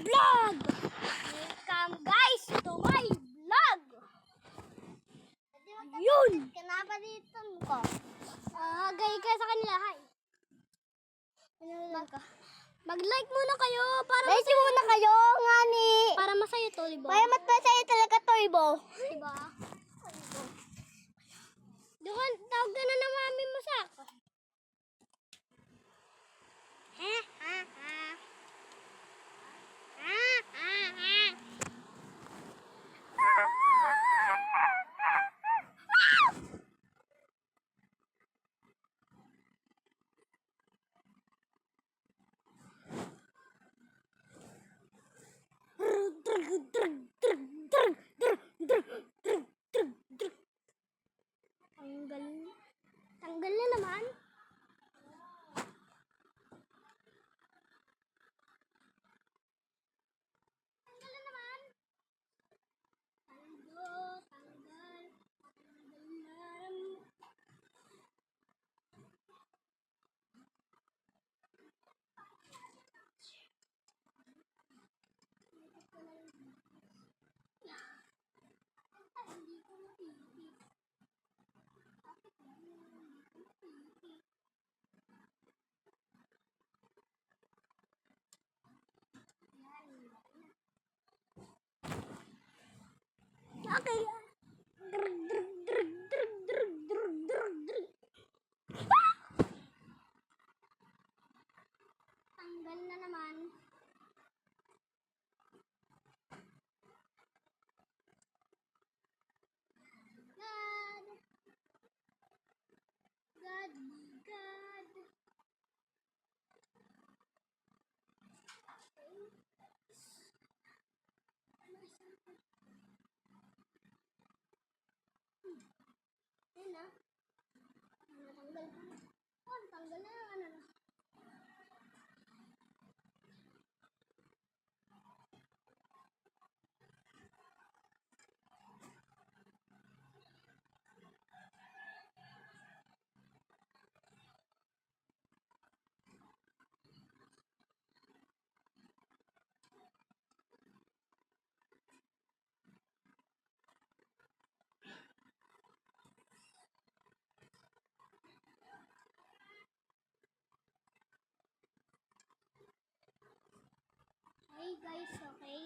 vlog! Welcome guys to my vlog! Yun! Kenapa dito ko? Gay ka sa kanila, hi! Mag-like muna kayo para Like muna kayo, ngani. para masaya to, diba? Kaya masaya talaga to, Ibo. Diba? Doon, tawag ka na ng mami mo sa ako. Tanggal na naman. Tanggal na naman. Tanggal na naman. Hindi ko mapipit. Okay. Tanggal na naman. God. Ayun na. Tanggal. Oh, tanggal na yung ano na. Hey guys, okay?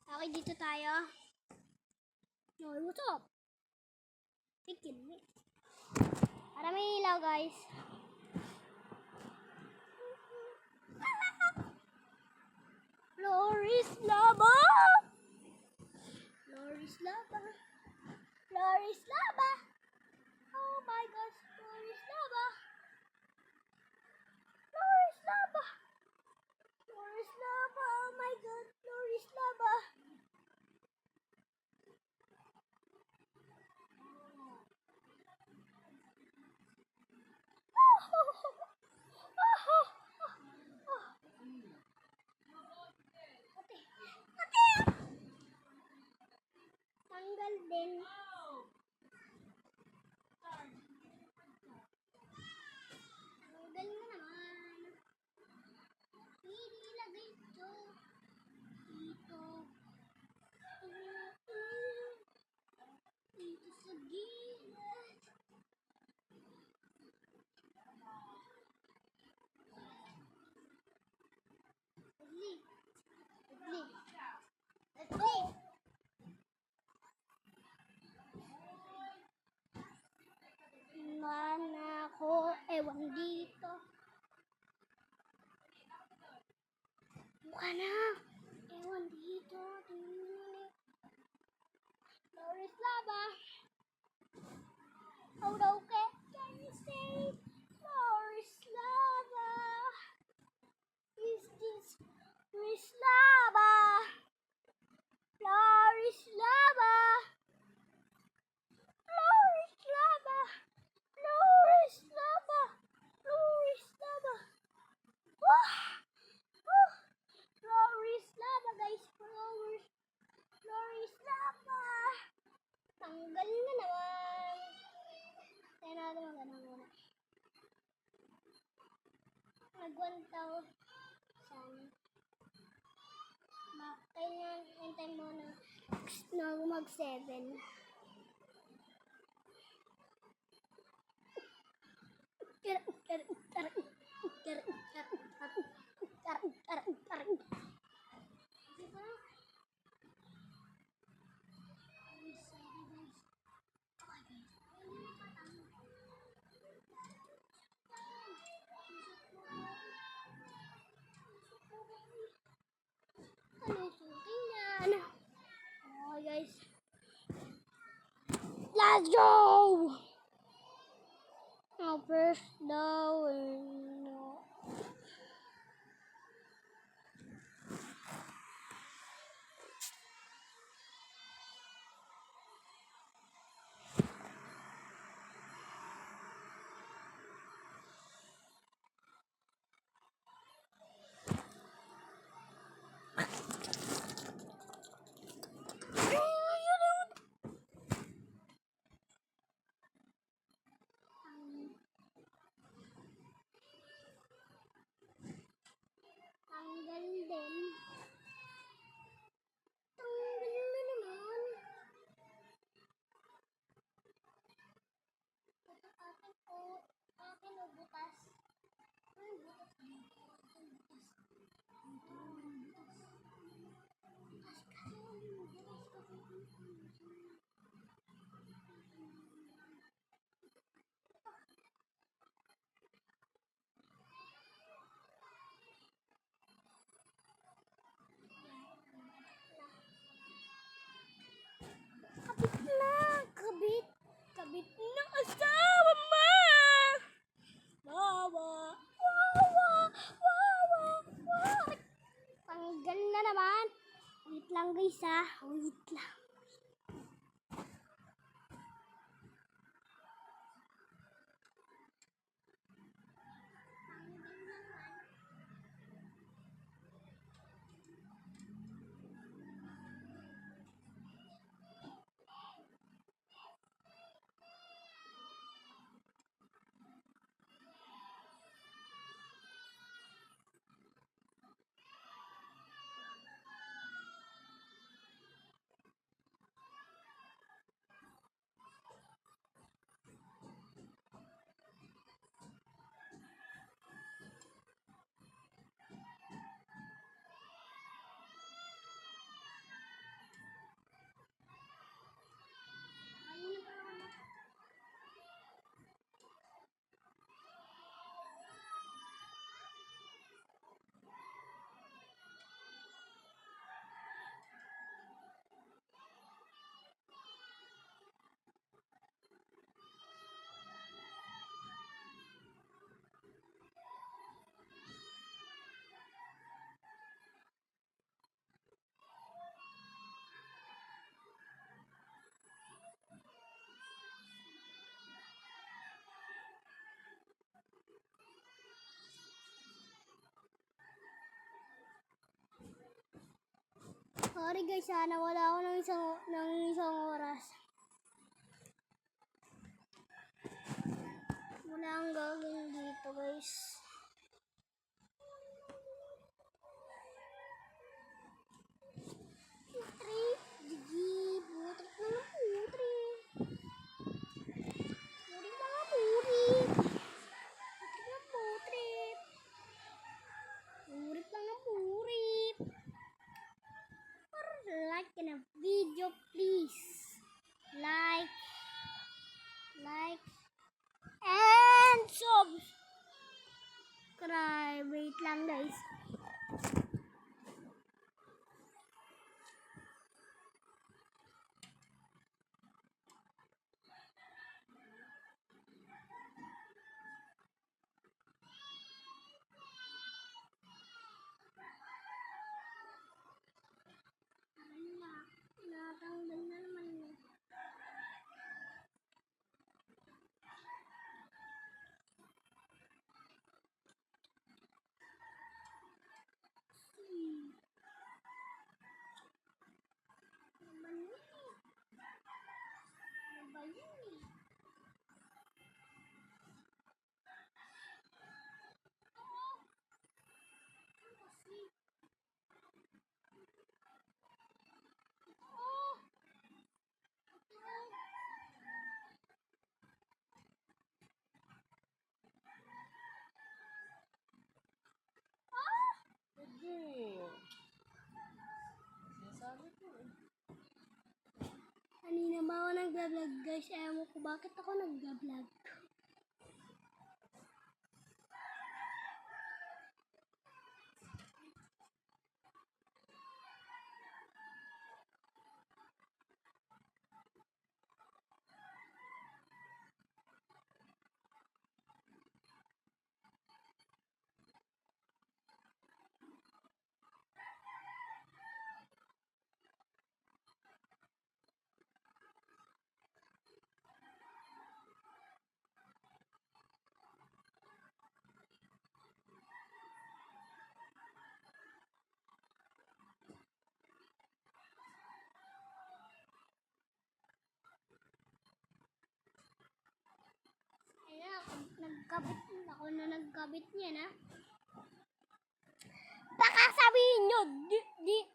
Okay, dito tayo. No, what's up? Chicken meat. Para may ilaw, guys. Floris Lava! Floris Lava! Floris Lava! Oh my gosh, Floris Lava! Floris Lava! Floris Lava! Oh my god, Floris Lava! Tanggal din. Tanggal na naman. Ilagay ito. Dito. Dito sa gilid. Leslie. Mana ko ewan dito. Mukha na. Ewan dito. Floris Lava. How daw can you say Floris Lava? Is this Floris Lava? Floris Lava. Floris Lava. Floris Lava. Floris Lava. Floris Lava, guys. Floris Lava. Tanggal na naman. Tayo natin magandang muna. Nag-1,000. Kaya hintay mo na mag-7. Oh guys, let's go! Now first down. No. Tanggal din. Tanggal na naman. Akin po. Akin o butas. Ay, butas dito. Akin butas. Butas kasi. Butas kasi. Kabit na. Kabit. Kabit na asawa mo. Wawa. Wawa. Wawa. Wawa. Tanggal na naman. Wait lang guys ha. Wait lang. Sorry guys, sana wala ako ng isang oras. Wala akong gagawin dito guys. Putri, jigi, putri na ng putri. Putri na ng putri. Putri na ng putri. Putri na ng putri. Like in a video please. Like and subscribe. Wait lang guys. Natanggal na naman. Hindi na ba ako nag-vlog guys? Ewan ko bakit ako nag-vlog. Ayan, ako na nagkabit niya na. Baka sabihin nyo,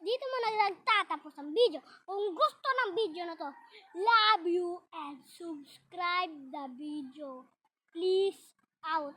dito mo na nagtatapos ang video. Kung gusto ng video na to, Love you and subscribe the video. Please out.